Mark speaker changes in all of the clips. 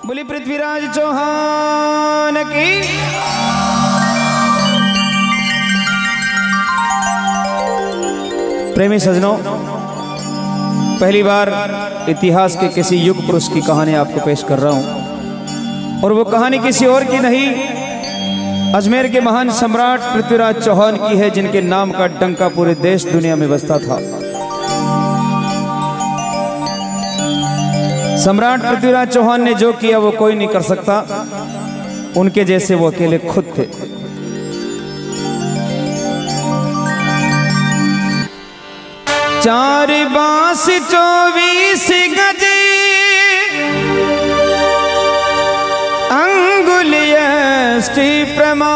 Speaker 1: बोली पृथ्वीराज चौहान की। प्रेमी सजनों, पहली बार इतिहास के किसी युग पुरुष की कहानी आपको पेश कर रहा हूं, और वो कहानी किसी और की नहीं, अजमेर के महान सम्राट पृथ्वीराज चौहान की है, जिनके नाम का डंका पूरे देश दुनिया में बजता था। सम्राट पृथ्वीराज चौहान ने जो किया वो कोई नहीं कर सकता, उनके जैसे वो अकेले खुद थे। चार बांस 24 गज अंगुलियष्टि प्रमाण,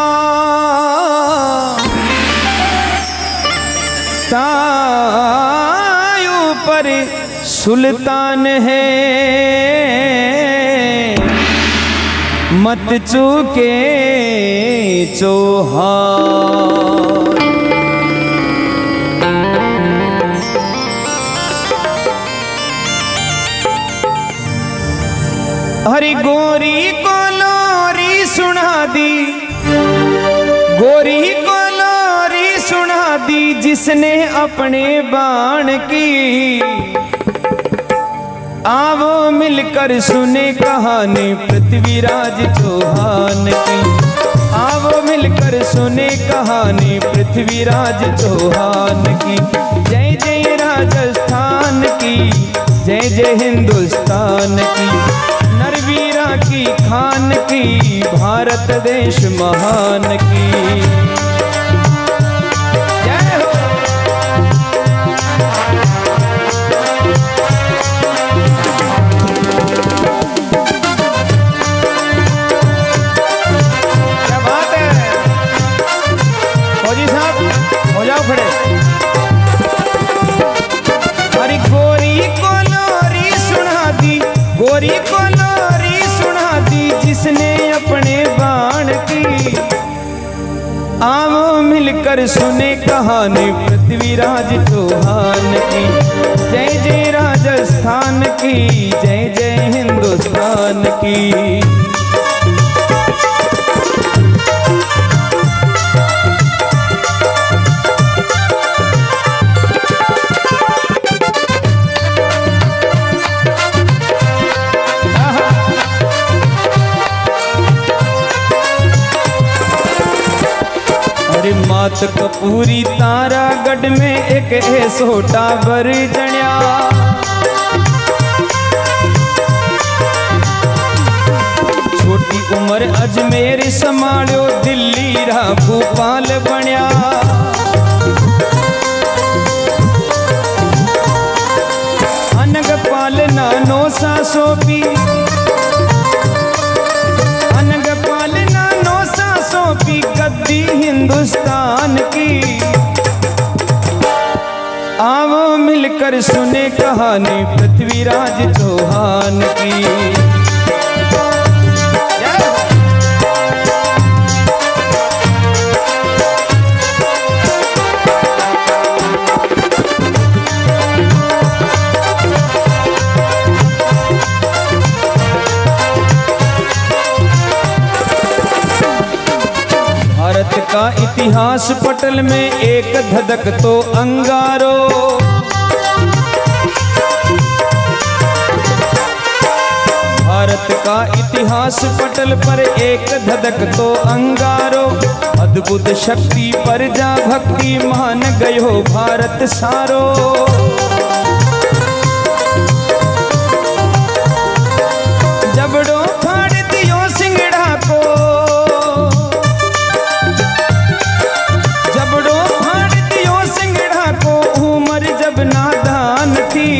Speaker 1: तायु पर सुल्तान है मत चूके चौहान। हरी गोरी को लोरी सुना दी, गोरी को लोरी सुना दी, जिसने अपने बाण की। आवो मिलकर सुने कहानी पृथ्वीराज चौहान की। आवो मिलकर सुने कहानी पृथ्वीराज चौहान की। जय जय राजस्थान की, जय जय हिंदुस्तान की, नरवीरा की खान की, भारत देश महान की। जय हो। क्या बात है फौजी साहब, हो जाओ खड़े। अरे गोरी को लोरी सुना दी, गोरी को लोरी सुना दी, जिसने अपने बाण की। आओ मिलकर सुने कहानी पृथ्वीराज चौहान की। जय जय राजस्थान की, जय जय हिंदुस्तान की। मात कपूरी तारागढ़ में एक ऐसोटा बर जण्या। छोटी उम्र अजमेर संभाळ्यो, दिल्ली रा भोपाल बण्या। अनगपाल नानो सा सोपी, अनगपाल नानो सा सोपी, गद्दी हिंदुस्तान की। आओ मिलकर सुने कहानी पृथ्वीराज चौहान की। भारत का इतिहास पटल में एक धधक तो अंगारो। भारत का इतिहास पटल पर एक धधक तो अंगारो। अद्भुत शक्ति पर जा भक्ति मान गयो भारत सारो। जबड़ो फाड़ दियो सिंगड़ा को, जबड़ो फाड़ दियो सिंगड़ा को, उमर जब नादान थी।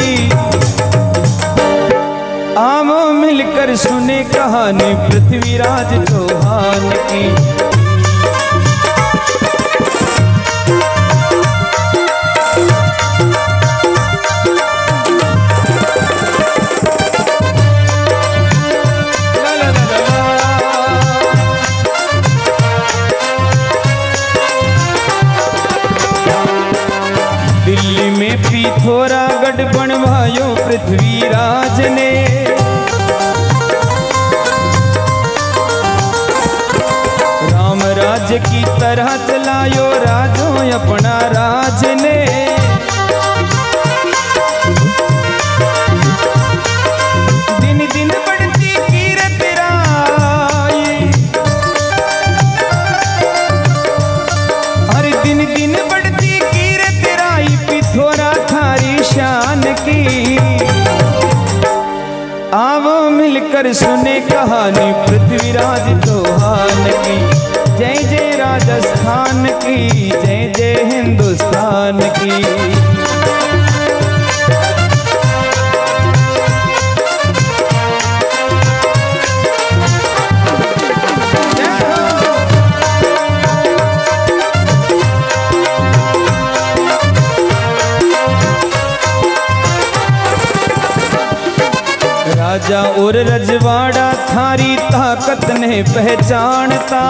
Speaker 1: आओ मिलकर सुने कहानी पृथ्वीराज चौहान की। दिल्ली में पिथौरागढ़ बनवायो पृथ्वीराज ने। की तरह चलायो राजो अपना राज ने। दिन दिन बढ़ती कीरत राई, हर दिन दिन बढ़ती कीरत राई, पिथोरा थारी शान की। आवो मिलकर सुने कहानी पृथ्वीराज चौहान की। जय जय राजस्थान की, जय जय हिंदुस्तान की। राजा और रजवाड़ा थारी ताकत ने पहचानता।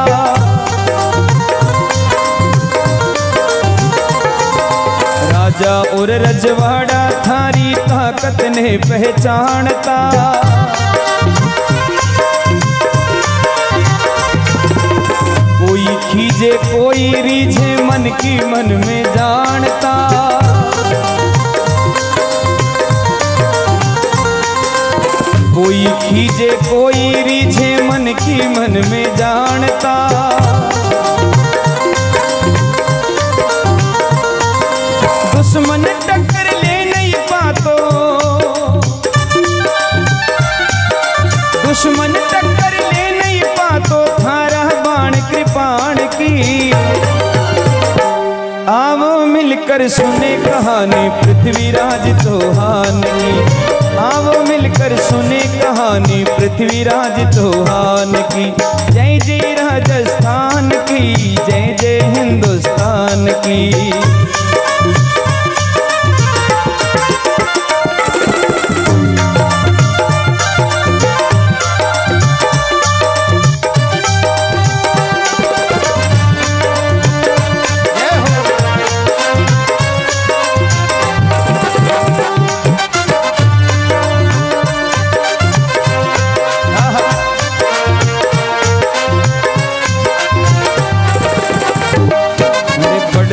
Speaker 1: राजा और रजवाड़ा थारी ताकत ने पहचानता। कोई खींचे कोई रीझे मन की मन में जानता। कोई खींचे कोई रीझे मन की मन में जानता। दुश्मन टक्कर ले नहीं पातो, दुश्मन टक्कर ले नहीं पातो, थारा बाण कृपाण की। आवो मिलकर सुने कहानी पृथ्वीराज चौहान की। आवो मिलकर सुने कहानी पृथ्वीराज चौहान की। जय जय राजस्थान की, जय जय हिंदुस्तान की।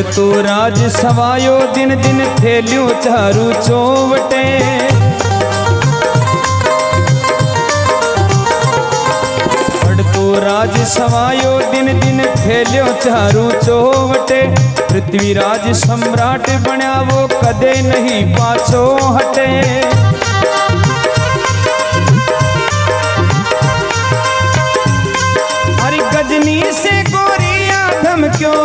Speaker 1: तो राज सवायो दिन दिन थेलियों चारू चौवटे। तो राज सवायो दिन दिन थेलियों चारू चौवटे। पृथ्वीराज सम्राट बना वो कदे नहीं पाछो हटे। हरी गजनी से गोरिया धमक्यो,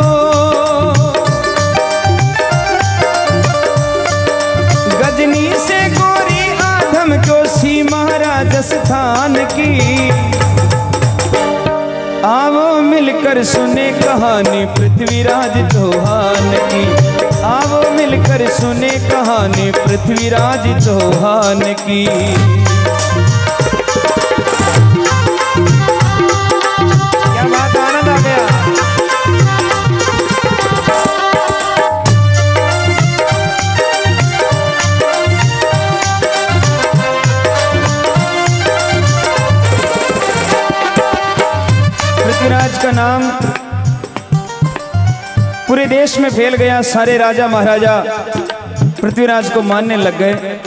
Speaker 1: गजनी से गोरी आधम क्यों सीमा राजस्थान की। आवो मिलकर सुने कहानी पृथ्वीराज चौहान की। आवो मिलकर सुने कहानी पृथ्वीराज चौहान की। क्या बात, आनंद आ गया। पृथ्वीराज का नाम पूरे देश में फैल गया। सारे राजा महाराजा पृथ्वीराज को मानने लग गए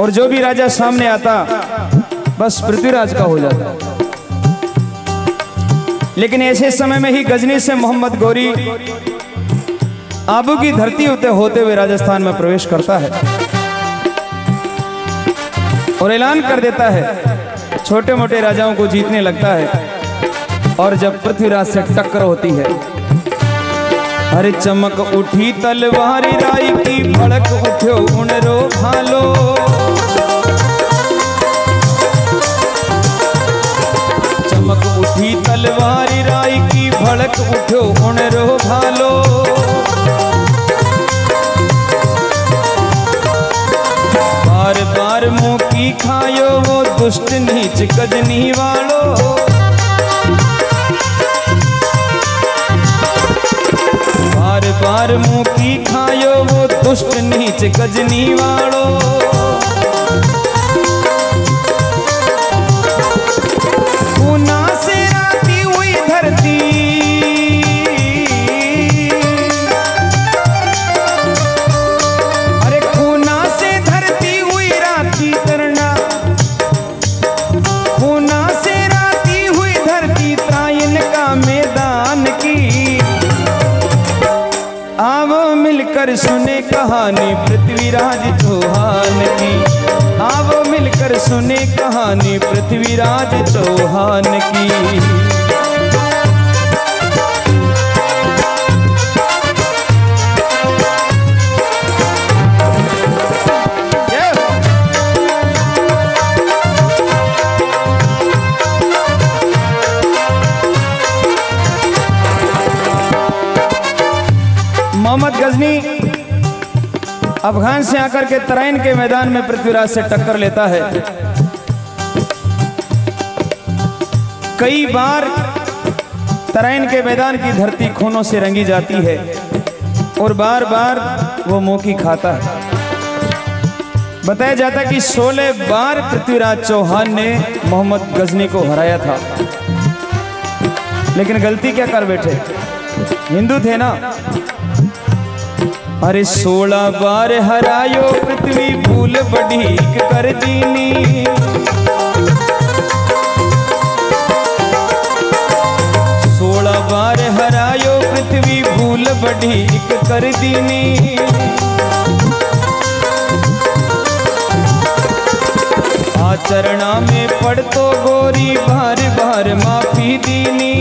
Speaker 1: और जो भी राजा सामने आता बस पृथ्वीराज का हो जाता। लेकिन ऐसे समय में ही गजनी से मोहम्मद गौरी आबू की धरती होते हुए राजस्थान में प्रवेश करता है और ऐलान कर देता है, छोटे मोटे राजाओं को जीतने लगता है। और जब पृथ्वीराज से टक्कर होती है, अरे चमक उठी तलवारी राई की, भड़क उठो उनरो भालो। चमक उठी तलवारी राई की, भड़क उठो उनरो भालो। बार बार मुंह की खायो वो दुष्ट नीच गजनी वालो। बार बार मुंह की खायो वो दुष्ट नीच गजनी वालो। पूना से राती हुई धरती, मिलकर सुने कहानी पृथ्वीराज चौहान की। आओ मिलकर सुने कहानी पृथ्वीराज चौहान की। मोहम्मद गजनी अफगान से आकर के तराइन के मैदान में पृथ्वीराज से टक्कर लेता है। कई बार तराइन के मैदान की धरती खूनों से रंगी जाती है और बार बार वो मौकी खाता है। बताया जाता कि 16 बार पृथ्वीराज चौहान ने मोहम्मद गजनी को हराया था, लेकिन गलती क्या कर बैठे, हिंदू थे ना। अरे 16 बार हरायो पृथ्वी भूल बढ़ीक कर दीनी। 16 बार हरायो पृथ्वी भूल बढ़ीक कर दीनी। आचरणा में पड़ तो गोरी बार बार माफी दीनी।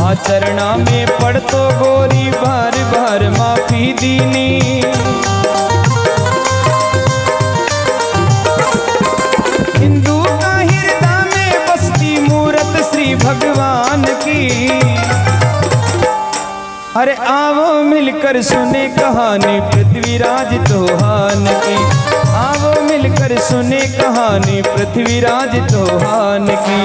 Speaker 1: आचरणा में पड़ तो गोरी बार बार माफी दीनी। हिंदू का हृदय में बसती मूरत श्री भगवान की। अरे आओ मिलकर सुने कहानी पृथ्वीराज चौहान की। आओ मिलकर सुने कहानी पृथ्वीराज चौहान की।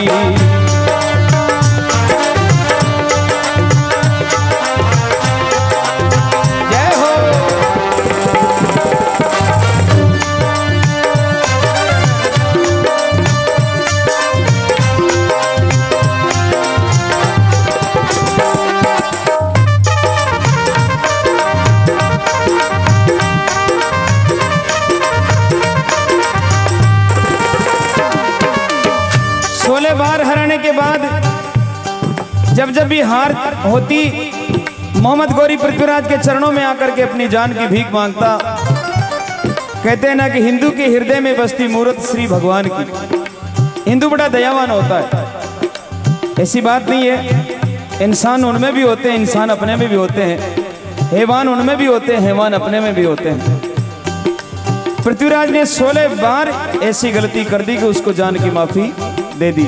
Speaker 1: बार हराने के बाद जब जब भी हार होती, मोहम्मद गौरी पृथ्वीराज के चरणों में आकर के अपनी जान की भीख मांगता। कहते हैं ना कि हिंदू के हृदय में बसती मूरत श्री भगवान की। हिंदू बड़ा दयावान होता है, ऐसी बात नहीं है। इंसान उनमें भी होते हैं, इंसान अपने में भी होते हैं। हैवान उनमें भी होते हैं, हैवान अपने में भी होते हैं। पृथ्वीराज ने 16 बार ऐसी गलती कर दी कि उसको जान की माफी दे दी।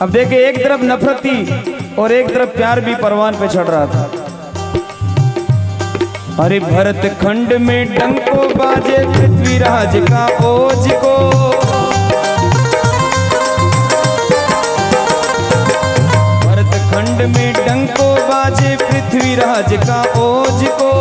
Speaker 1: अब देखे, एक तरफ नफरत थी और एक तरफ प्यार भी परवान पे चढ़ रहा था। अरे भरत खंड में डंको बाजे पृथ्वीराज का ओज को। भरत खंड में डंको बाजे पृथ्वीराज का ओज को।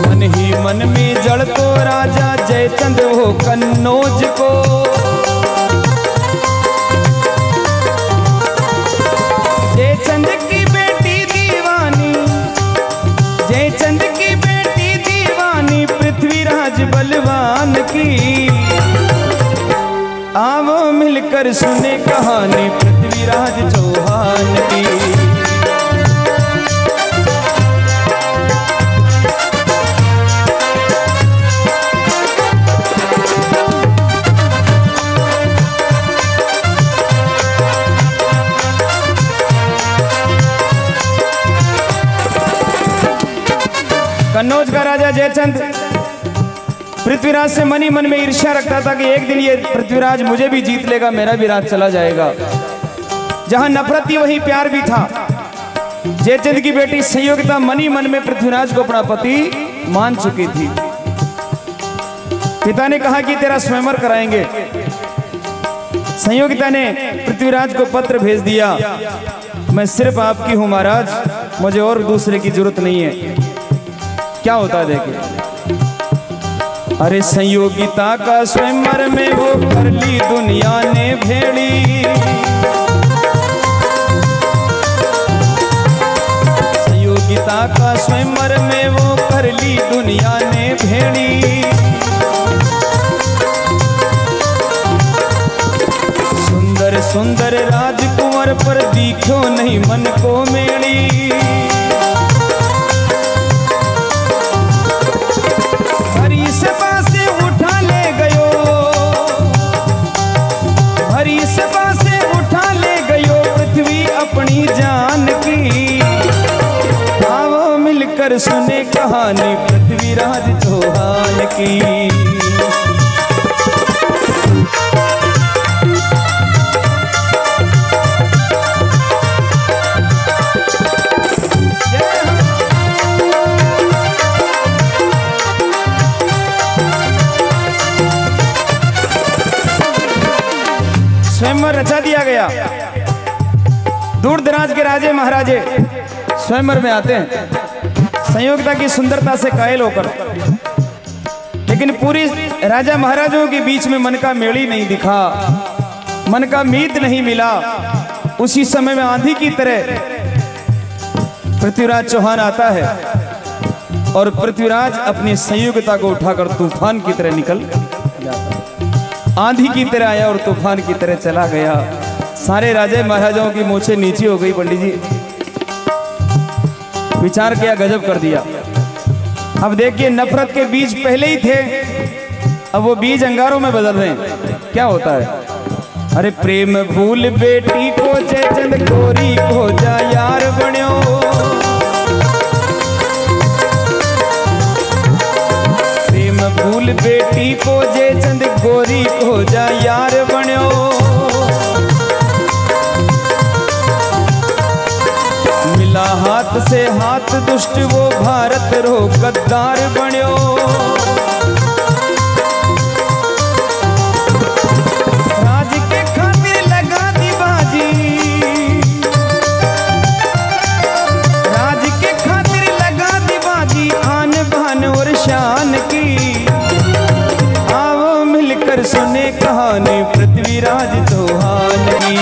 Speaker 1: मन ही मन में जड़ तो राजा जयचंद हो कन्नौज को। जयचंद की बेटी दीवानी, जयचंद की बेटी दीवानी पृथ्वीराज बलवान की। आओ मिलकर सुने कहानी पृथ्वीराज चौहान की। कन्नौज का राजा जयचंद पृथ्वीराज से मन ही मन में ईर्ष्या रखता था कि एक दिन ये पृथ्वीराज मुझे भी जीत लेगा, मेरा भी राज चला जाएगा। जहां नफरत थी वहीं प्यार भी था। जयचंद की बेटी संयोगिता मन ही मन में पृथ्वीराज को अपना पति मान चुकी थी। पिता ने कहा कि तेरा स्वयंवर कराएंगे। संयोगिता ने पृथ्वीराज को पत्र भेज दिया, मैं सिर्फ आपकी हूं महाराज, मुझे और दूसरे की जरूरत नहीं है। क्या होता है देखिए। अरे संयोगिता का स्वयंवर में वो कर ली दुनिया ने भेड़ी। संयोगिता का स्वयंवर में वो कर ली दुनिया ने भेड़ी। सुंदर राजकुंवर पर दिखो नहीं मन को मेली। हरी सभा से उठा ले गयो, हरी सभा से उठा ले गयो पृथ्वी अपनी जान की। आओ मिलकर सुने कहानी पृथ्वीराज चौहान की। स्वयंवर रचा दिया गया। दूर दराज के राजे महाराजे स्वयंवर में आते हैं संयोगिता की सुंदरता से कायल होकर, लेकिन पूरी राजा महाराजों के बीच में मन का मेल ही नहीं दिखा, मन का मीत नहीं मिला। उसी समय में आंधी की तरह पृथ्वीराज चौहान आता है और पृथ्वीराज अपनी संयोगिता को उठाकर तूफान की तरह निकल जाता है। आंधी की तरह आया और तूफान की तरह चला गया। सारे राजे महाराजाओं की मूछें नीची हो गई। पंडित जी विचार किया, गजब कर दिया। अब देखिए, नफरत के बीज पहले ही थे, अब वो बीज अंगारों में बदल रहे हैं। क्या होता है? अरे प्रेम भूल बेटी को जयचंद गोरी को जा यार बन्यो। प्रेम भूल बेटी को जयचंद गोरी को जा यार बन्यो। मिला हाथ से हाथ दुष्ट वो भारत रो गद्दार बन्यो। राज के खातिर लगा दी बाजी, राज के खातिर लगा दी बाजी, आन बान और शान की। आओ मिलकर सुने कहानी पृथ्वीराज चौहान की।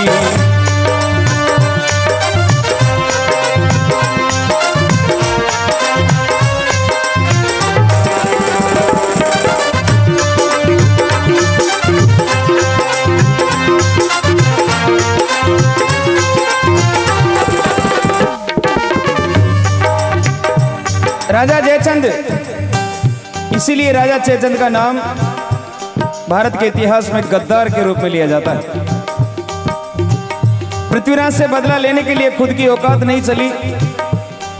Speaker 1: राजा जयचंद, इसीलिए राजा जयचंद का नाम भारत के इतिहास में गद्दार के रूप में लिया जाता है। पृथ्वीराज से बदला लेने के लिए खुद की औकात नहीं चली,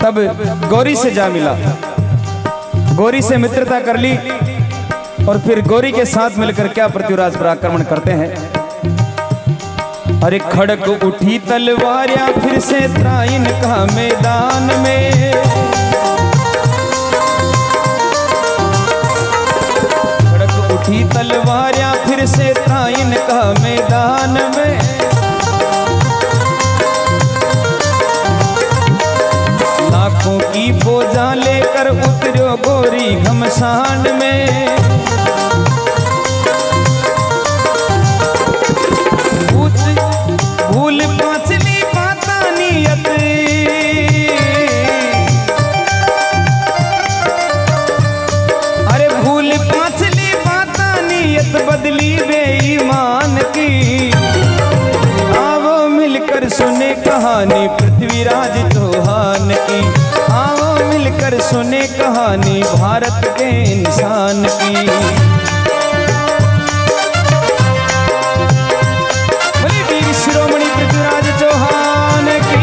Speaker 1: तब गौरी से जा मिला, गौरी से मित्रता कर ली और फिर गौरी के साथ मिलकर क्या पृथ्वीराज पर आक्रमण करते हैं। अरे खड़क उठी तलवारियां फिर से त्राइन का मैदान में। उठी तलवारियां फिर से त्राइन का मैदान में। लाखों की बोझा लेकर उतरो गोरी घमसान में। भूल पांचली पाता नियत, अरे भूल पांचली बदली बेईमान की। आओ मिलकर सुने कहानी पृथ्वीराज चौहान की। आओ मिलकर सुने कहानी भारत के इंसान की। बोलिए वीर शिरोमणि पृथ्वीराज चौहान की।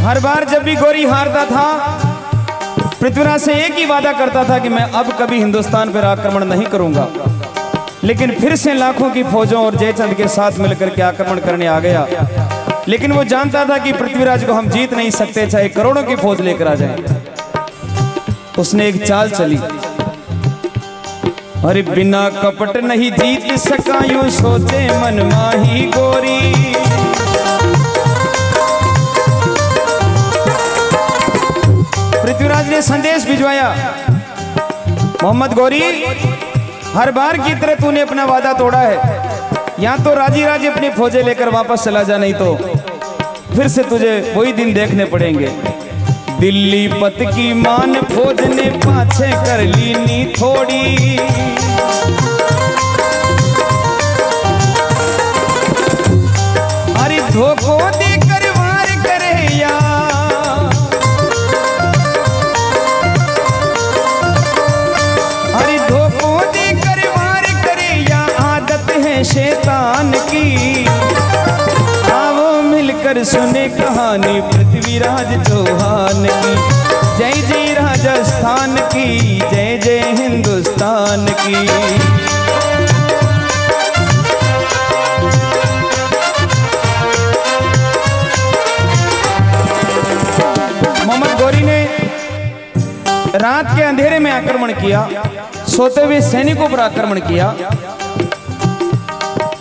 Speaker 1: हर बार जब भी गौरी हारता था, पृथ्वीराज से एक ही वादा करता था कि मैं अब कभी हिंदुस्तान पर आक्रमण नहीं करूंगा। लेकिन फिर से लाखों की फौजों और जयचंद के साथ मिलकर के आक्रमण करने आ गया। लेकिन वो जानता था कि पृथ्वीराज को हम जीत नहीं सकते, चाहे करोड़ों की फौज लेकर आ जाए। उसने एक चाल चली, अरे बिना कपट नहीं जीत सका यूं सोचे मन माही गोरी। पृथ्वीराज ने संदेश भिजवाया, मोहम्मद गौरी, हर बार की तरह तूने अपना वादा तोड़ा है। या तो राजी राजी अपनी फौजें लेकर वापस चला जा, नहीं तो फिर से तुझे वही दिन देखने पड़ेंगे। दिल्ली पत की मान फौज ने पाछे कर ली नी थोड़ी। अरे धोखो देकर वार करे या, अरे धोखो देकर वार करे या आदत है शैतान की। आओ मिलकर सुने कहानी पृथ्वीराज चौहान की। जय जय राजस्थान की, जय जय हिंदुस्तान की। मोहम्मद गौरी ने रात के अंधेरे में आक्रमण किया, सोते हुए सैनिकों पर आक्रमण किया।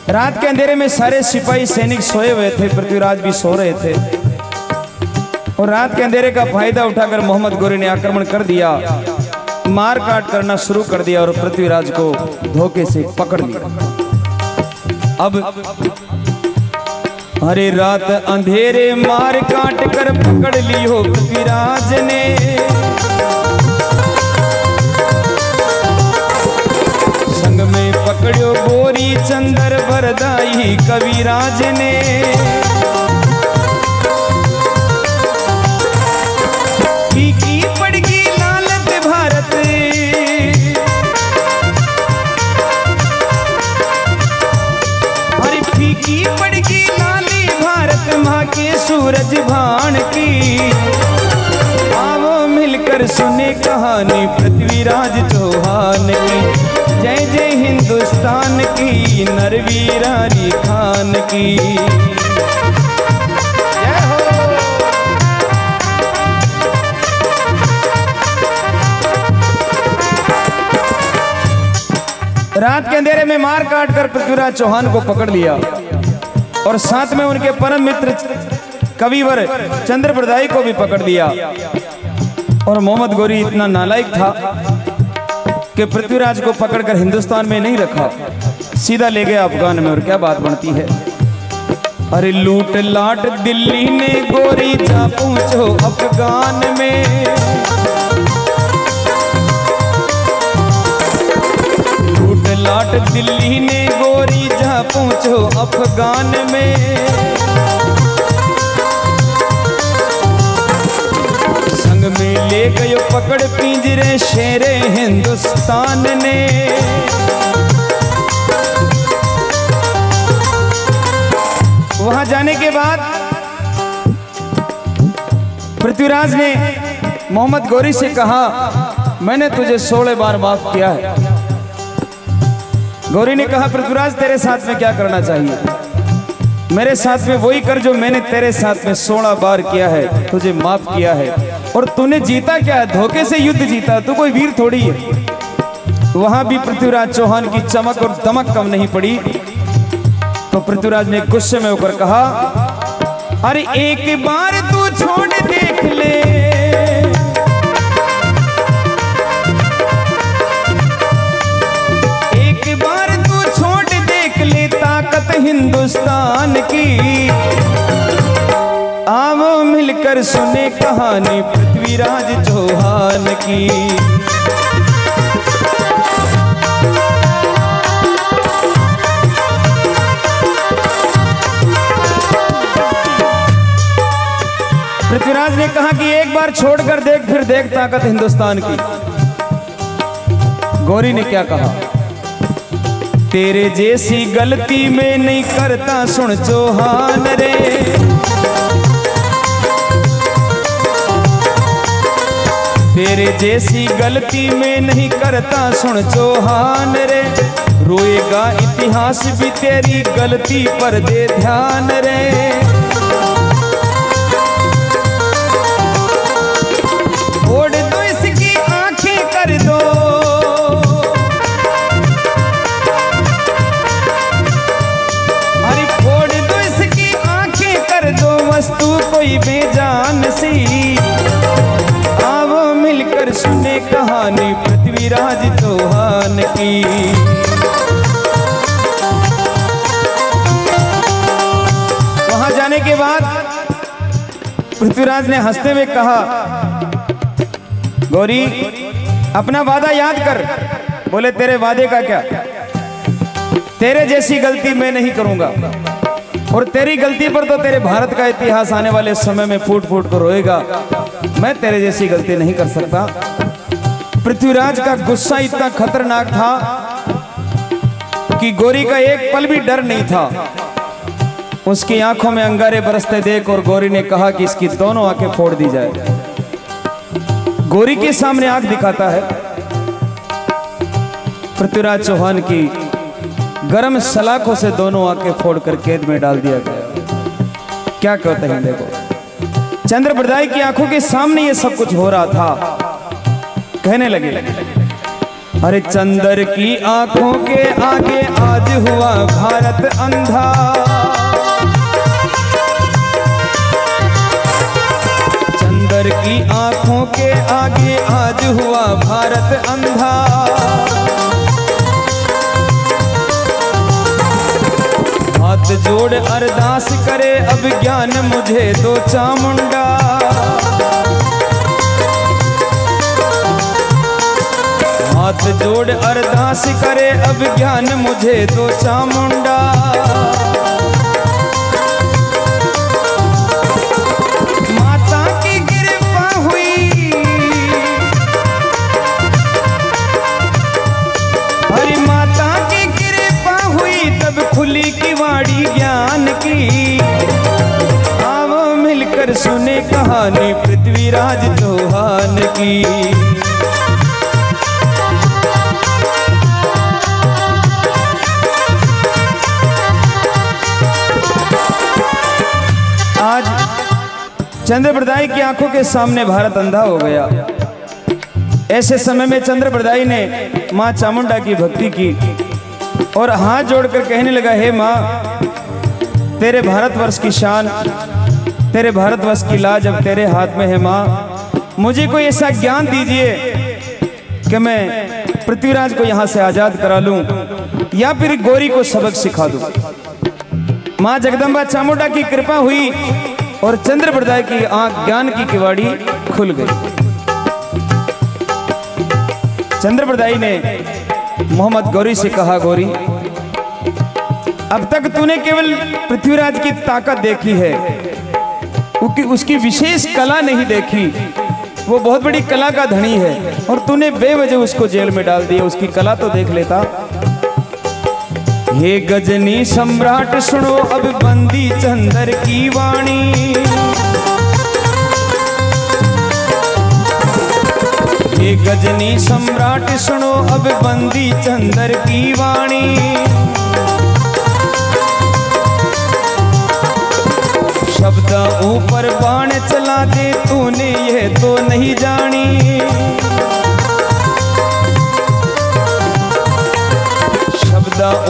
Speaker 1: रात के अंधेरे में सारे सिपाही सैनिक सोए हुए थे, पृथ्वीराज भी सो रहे थे और रात के अंधेरे का फायदा उठाकर मोहम्मद गौरी ने आक्रमण कर दिया, मार काट करना शुरू कर दिया और पृथ्वीराज को धोखे से पकड़ लिया। अब अरे रात अंधेरे मार काट कर पकड़ ली हो पृथ्वीराज ने। संग में पकड़ो गोरी चंदर बरदाई कविराज ने। फीकी पड़गी लालत भारत, अरे फीकी पड़गी लाली भारत माँ के सूरज भान की। आओ मिलकर सुने कहानी पृथ्वीराज चौहान की। जय जय हिंदुस्तान की, नरवीरारी खान की। जय हो। रात के अंधेरे में मार काट कर पृथ्वीराज चौहान को पकड़ लिया और साथ में उनके परम मित्र कविवर चंद्र बरदाई को भी पकड़ लिया। और मोहम्मद गौरी इतना नालायक था कि पृथ्वीराज को पकड़कर हिंदुस्तान में नहीं रखा, सीधा ले गया अफगान में। और क्या बात बनती है। अरे लूट लाट दिल्ली ने गोरी जा पहुंचो अफगान में। लूट लाट दिल्ली ने गोरी जा पहुंचो अफगान में। संग में ले गयो पकड़ पिंजरे शेरे हिंदुस्तान ने। वहां जाने के बाद पृथ्वीराज ने मोहम्मद गौरी से कहा, मैंने तुझे 16 बार माफ किया है। गौरी ने कहा, पृथ्वीराज तेरे साथ में क्या करना चाहिए? मेरे साथ में वही कर जो मैंने तेरे साथ में 16 बार किया है, तुझे माफ किया है। और तूने जीता क्या है? धोखे से युद्ध जीता, तू कोई वीर थोड़ी है। वहां भी पृथ्वीराज चौहान की चमक और दमक कम नहीं पड़ी। तो पृथ्वीराज ने गुस्से में होकर कहा, अरे एक बार तू छोड़ देख ले, एक बार तू छोड़ देख ले ताकत हिंदुस्तान की। आओ मिलकर सुने कहानी पृथ्वीराज चौहान की। पृथ्वीराज ने कहा कि एक बार छोड़कर देख, फिर देख ताकत हिंदुस्तान की। गौरी ने क्या कहा, तेरे जैसी गलती में नहीं करता सुन चौहान रे। तेरे जैसी गलती में नहीं करता सुन चौहान रे। रोएगा इतिहास भी तेरी गलती पर दे ध्यान रे। फोड़ दो इसकी आंखें कर दो, अरे फोड़ दो इसकी आंखें कर दो, वस्तु कोई बेजान सी। आओ मिलकर सुने कहानी पृथ्वीराज चौहान की। वहां जाने के बाद पृथ्वीराज ने हंसते हुए कहा, गौरी अपना वादा याद कर। बोले तेरे वादे का क्या, तेरे जैसी गलती मैं नहीं करूंगा, और तेरी गलती पर तो तेरे भारत का इतिहास आने वाले समय में फूट फूट कर रोएगा। मैं तेरे जैसी गलती नहीं कर सकता। पृथ्वीराज का गुस्सा इतना खतरनाक था कि गौरी का एक पल भी डर नहीं था। उसकी आंखों में अंगारे बरसते देख और गौरी ने कहा कि इसकी दोनों आंखें फोड़ दी जाए। गौरी के सामने आंख दिखाता है, पृथ्वीराज चौहान की गरम सलाखों से दोनों आंखें फोड़कर कैद में डाल दिया गया। क्या कहते हैं देखो, चंद्रप्रदाय की आंखों के सामने ये सब कुछ हो रहा था। कहने लगे, अरे चंद्र की आंखों के आगे आज हुआ भारत अंधा। चंद्र की आंखों के आगे आज हुआ भारत अंधा। हाथ जोड़ अरदास करे अब ज्ञान मुझे दो चामुंडा। हाथ जोड़ अरदास करे अब ज्ञान मुझे दो चामुंडा। माता की कृपा हुई, हरि माता की कृपा हुई तब खुली किवाड़ी ज्ञान की। आओ मिलकर सुने कहानी पृथ्वीराज चौहान की। आज चंद्रप्रदाय की आंखों के सामने भारत अंधा हो गया। ऐसे समय में चंद्रप्रदाय ने मां चामुंडा की भक्ति की और हाथ जोड़कर कहने लगा, हे मां, तेरे भारतवर्ष की शान, तेरे भारतवर्ष की लाज अब तेरे हाथ में है। मां, मुझे कोई ऐसा ज्ञान दीजिए कि मैं पृथ्वीराज को यहां से आजाद करा लूं या फिर गौरी को सबक सिखा दूं। मां जगदंबा चामुंडा की कृपा हुई और चंद्रप्रदाय की आंख ज्ञान की किवाड़ी खुल गई। चंद्रप्रदाय ने मोहम्मद गौरी से कहा, गौरी अब तक तूने केवल पृथ्वीराज की ताकत देखी है, उसकी विशेष कला नहीं देखी। वो बहुत बड़ी कला का धनी है और तूने बेवजह उसको जेल में डाल दिया। उसकी कला तो देख लेता। हे गजनी सम्राट सुनो अब बंदी चंद्र की वाणी। हे गजनी सम्राट सुनो अब बंदी चंद्र की वाणी। शब्द ऊपर बाण चला दे तूने ये तो नहीं जानी।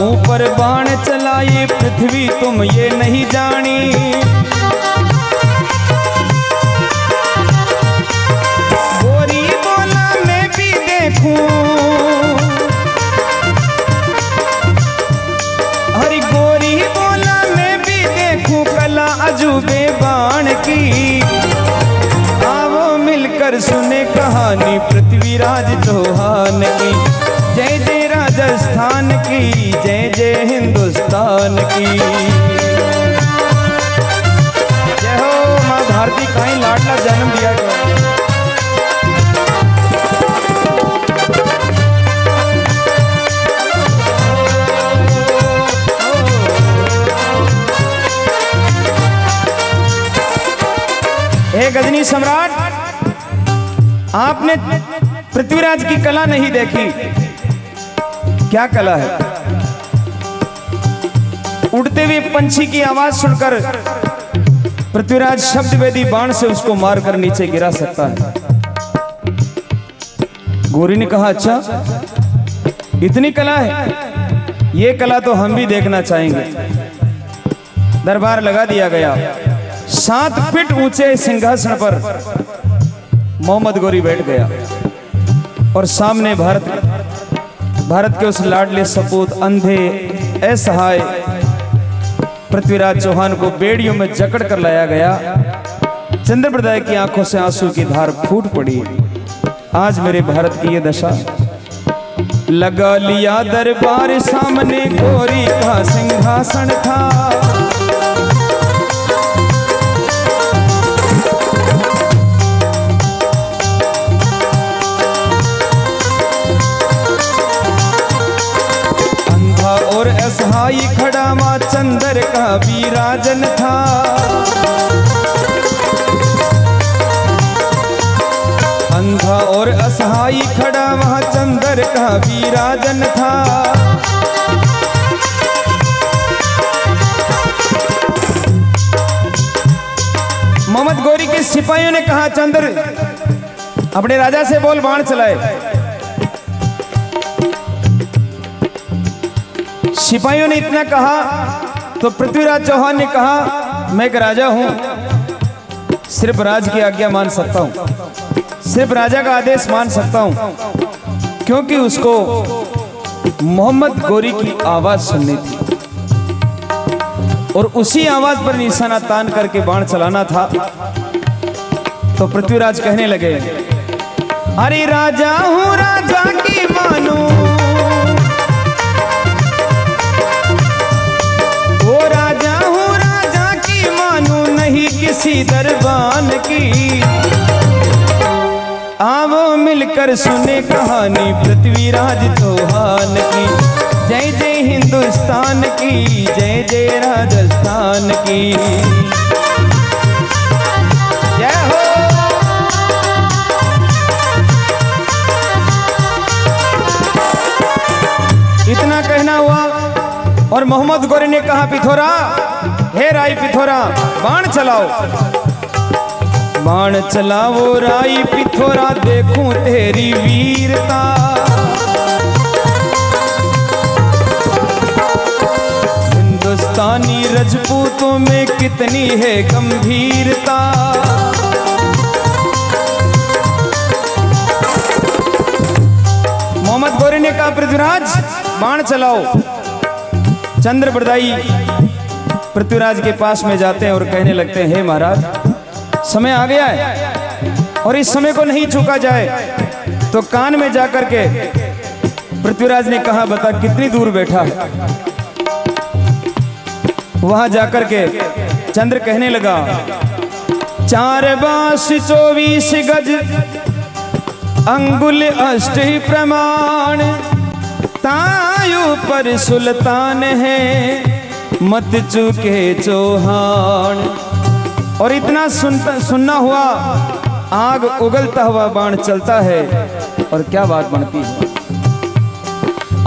Speaker 1: ऊपर बाण चलाए पृथ्वी तुम ये नहीं जानी। गौरी बोला मैं भी देखूं, हरि गौरी बोला मैं भी देखूं कला अजूबे बाण की। आओ मिलकर सुने कहानी पृथ्वीराज चौहान की। जय जय राजस्थान की, जय जय हिंदुस्तान की। जय हो माँ भारती कहीं लाडला जन्म दिया गया। हे गजनी सम्राट, आपने पृथ्वीराज की कला नहीं देखी। क्या कला है? उड़ते हुए पंछी की आवाज सुनकर पृथ्वीराज शब्द वेदी बाण से उसको मारकर नीचे गिरा सकता है। गौरी ने कहा, अच्छा इतनी कला है, ये कला तो हम भी देखना चाहेंगे। दरबार लगा दिया गया। 7 फीट ऊंचे सिंहासन पर मोहम्मद गौरी बैठ गया और सामने भारत के उस लाडले सपूत अंधे असहाय पृथ्वीराज चौहान को बेड़ियों में जकड़ कर लाया गया चंद्रप्रदाय की आंखों से आंसू की धार फूट पड़ी। आज मेरे भारत की ये दशा। लगा लिया दरबार सामने गोरी का सिंहासन था। अंधा और असहाय खड़ा मां चंद्र का विराजन था। अंधा और असहाय खड़ा वहां चंद्र का विराजन था। मोहम्मद गोरी के सिपाहियों ने कहा, चंद्र अपने राजा से बोल बाण चलाए। सिपाहियों ने इतना कहा तो पृथ्वीराज चौहान ने कहा, मैं एक राजा हूं, सिर्फ राज की आज्ञा मान सकता हूं, सिर्फ राजा का आदेश मान सकता हूं, क्योंकि उसको मोहम्मद गोरी की आवाज सुननी थी और उसी आवाज पर निशाना तान करके बाण चलाना था। तो पृथ्वीराज कहने लगे, अरे राजा हूं राजा की मानो, ओ राजा हूं राजा की मानो, नहीं किसी दरबान की। आवो मिलकर सुने कहानी पृथ्वीराज चौहान की। जय जय हिंदुस्तान की, जय जय राजस्थान की। जय हो। इतना कहना हुआ और मोहम्मद गोरी ने कहा, पिथोरा, हे राई पिथोरा, बाण चलाओ। बाण चलाओ राई पिथोरा, देखूं तेरी वीरता। हिंदुस्तानी रजपूतों में कितनी है गंभीरता। मोहम्मद गोरी ने कहा, पृथ्वीराज बाण चलाओ। चंद्रप्रदाई पृथ्वीराज के पास में जाते हैं और कहने लगते हैं, हे महाराज, समय आ गया है और इस समय को नहीं चूका जाए। तो कान में जाकर के पृथ्वीराज ने कहा, बता कितनी दूर बैठा है। वहां जाकर के चंद्र कहने लगा, 4 बांस 24 गज, अंगुल अष्ट प्रमाण, तायु पर सुल्तान है, मत चूके चौहान। और इतना सुनना हुआ, आग उगलता हुआ बाण चलता है और क्या बात बनती है।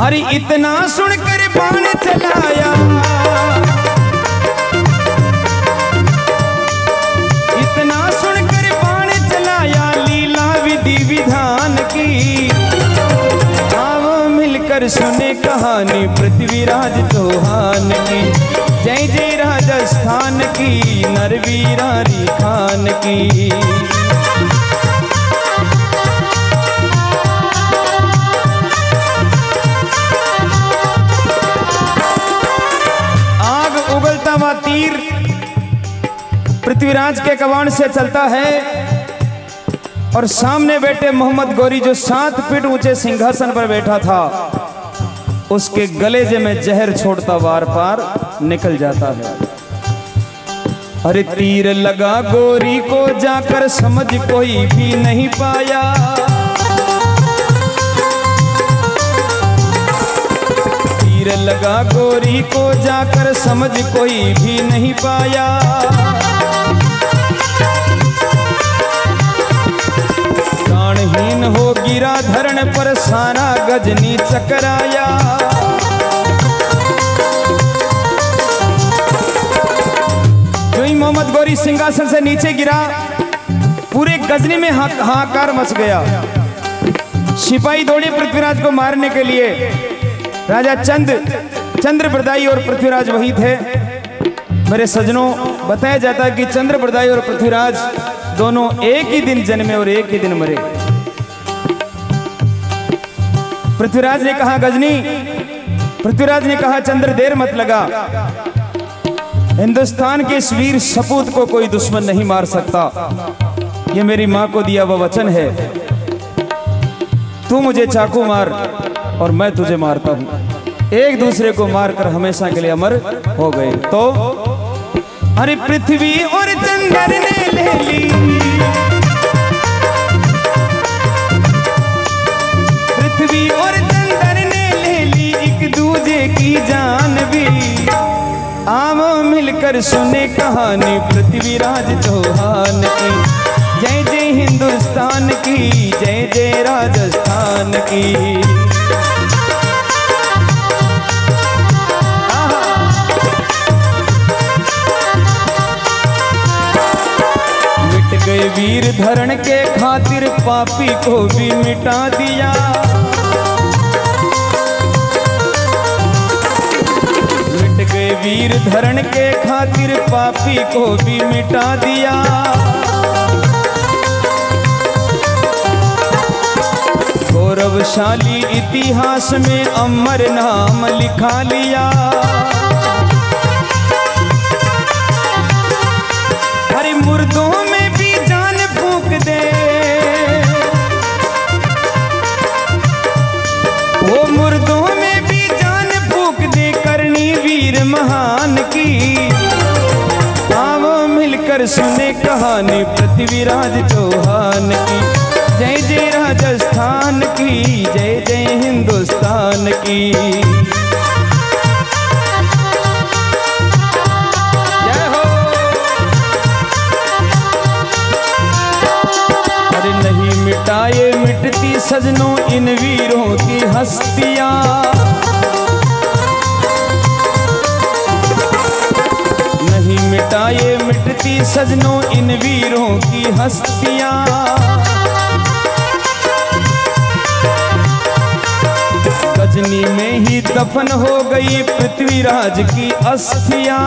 Speaker 1: अरे इतना सुनकर बाण चलाया, इतना सुनकर बाण चलाया, लीला विधि विधान की। आओ मिलकर सुने कहानी पृथ्वीराज चौहान की। जय जय राजस्थान की, नरवीरारी खान की। आग उगलता हुआ तीर पृथ्वीराज के कमान से चलता है और सामने बैठे मोहम्मद गोरी, जो 7 फीट ऊंचे सिंहासन पर बैठा था, उसके गले में जहर छोड़ता वार पार निकल जाता है। अरे तीर लगा गोरी को जाकर, समझ कोई भी नहीं पाया। तीर लगा गोरी को जाकर, समझ कोई भी नहीं पाया। प्राणहीन हो गिरा धरण पर, सारा गजनी चकराया। मोहम्मद गोरी सिंहासन से नीचे गिरा, पूरे गजनी में हाहाकार मच गया। सिपाही दौड़े पृथ्वीराज को मारने के लिए। राजा चंद्रप्रदाई और पृथ्वीराज वही थे। मेरे सज्जनों, बताया जाता है कि चंद्रप्रदाई और पृथ्वीराज दोनों एक ही दिन जन्मे और एक ही दिन मरे। पृथ्वीराज ने कहा, गजनी, पृथ्वीराज ने कहा, चंद्र देर मत लगा, हिंदुस्तान के इस वीर सपूत को कोई दुश्मन नहीं मार सकता। ये मेरी माँ को दिया हुआ वचन है। तू मुझे चाकू मार और मैं तुझे मारता हूँ। एक दूसरे को मारकर हमेशा के लिए अमर हो गए। तो अरे पृथ्वी और चंद्र ने ले ली, पृथ्वी और चंद्र ने ले ली एक दूजे की जान भी। आओ मिलकर सुने कहानी पृथ्वीराज चौहान की। जय जय हिंदुस्तान की, जय जय राजस्थान की। मिट गए वीर धरण के खातिर, पापी को भी मिटा दिया। मिट गए वीर धरण के खातिर, पापी को भी मिटा दिया। गौरवशाली इतिहास में अमर नाम लिखा लिया। हरे मुर्दों में भी जान फूंक दे, वो मुर्दों में भी जान फूंक दे करनी वीर महान की। आओ मिलकर सुने कहानी पृथ्वीराज चौहान की। जय जय राजस्थान की, जय जय हिंदुस्तान की। जय हो। अरे नहीं मिटाए मिटती सजनों इन वीरों की हस्तियां। नहीं मिटाए मिटती सजनों इन वीरों की हस्तियां। गजनी में ही दफन हो गई पृथ्वीराज की अस्थियां।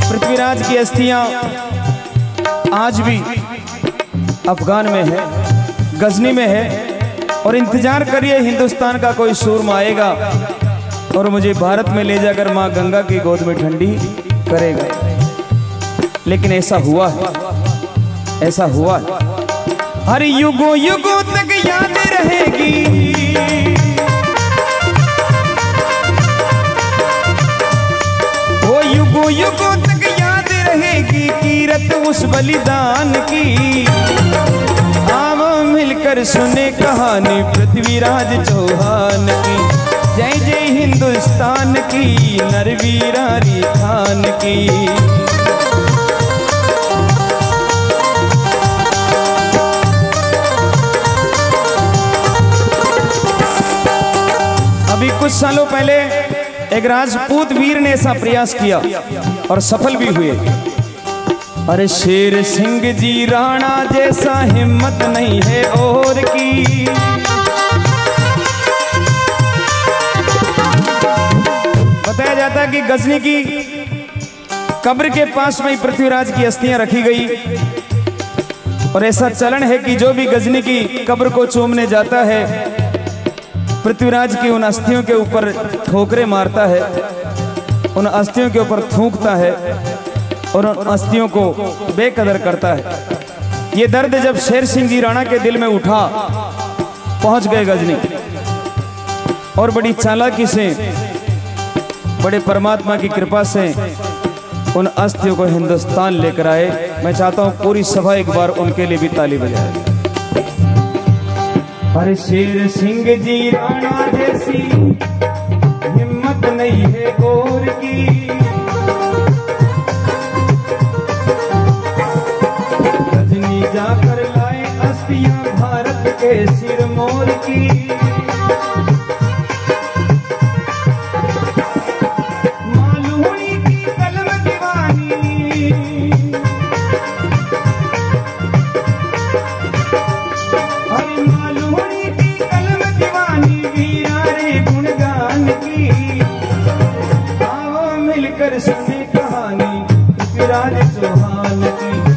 Speaker 1: पृथ्वीराज की अस्थियां आज भी अफगान में है, गजनी में है। और इंतजार करिए, हिंदुस्तान का कोई सूरमा आएगा और मुझे भारत में ले जाकर माँ गंगा की गोद में ठंडी करेगा। लेकिन ऐसा हुआ है, ऐसा हुआ है। हर युगों युगों तक याद रहेगी, वो युगों युगों तक याद रहेगी कीरत उस बलिदान की। आओ मिलकर सुने कहानी पृथ्वीराज चौहान की। जय जय हिंदुस्तान की, नरवीरारी खान की। अभी कुछ सालों पहले एक राजपूत वीर ने ऐसा प्रयास किया और सफल भी हुए। अरे शेर सिंह जी राणा जैसा हिम्मत नहीं है और की। बताया जाता है कि गजनी की कब्र के पास में पृथ्वीराज की अस्थियां रखी गई। और ऐसा चलन है कि जो भी गजनी की कब्र को चूमने जाता है, पृथ्वीराज की उन अस्थियों के ऊपर ठोकरे मारता है, उन अस्थियों के ऊपर थूकता है और उन अस्थियों को बेकदर करता है। ये दर्द जब शेर सिंह जी राणा के दिल में उठा, पहुंच गए गजनी और बड़ी चालाकी से, बड़े परमात्मा की कृपा से उन अस्थियों को हिंदुस्तान लेकर आए। मैं चाहता हूं पूरी सभा एक बार उनके लिए भी ताली बजाए। अरे शेर सिंह जी राणा जैसी हिम्मत नहीं है और की। गजनी जाकर लाए अस्थियां भारत के सिरमौर की। मालूनी की कलम दीवानी, अरे मालूनी की कलम दीवानी वीरारे गुणगान की। आओ मिलकर सुने कहानी पृथ्वीराज चौहान की।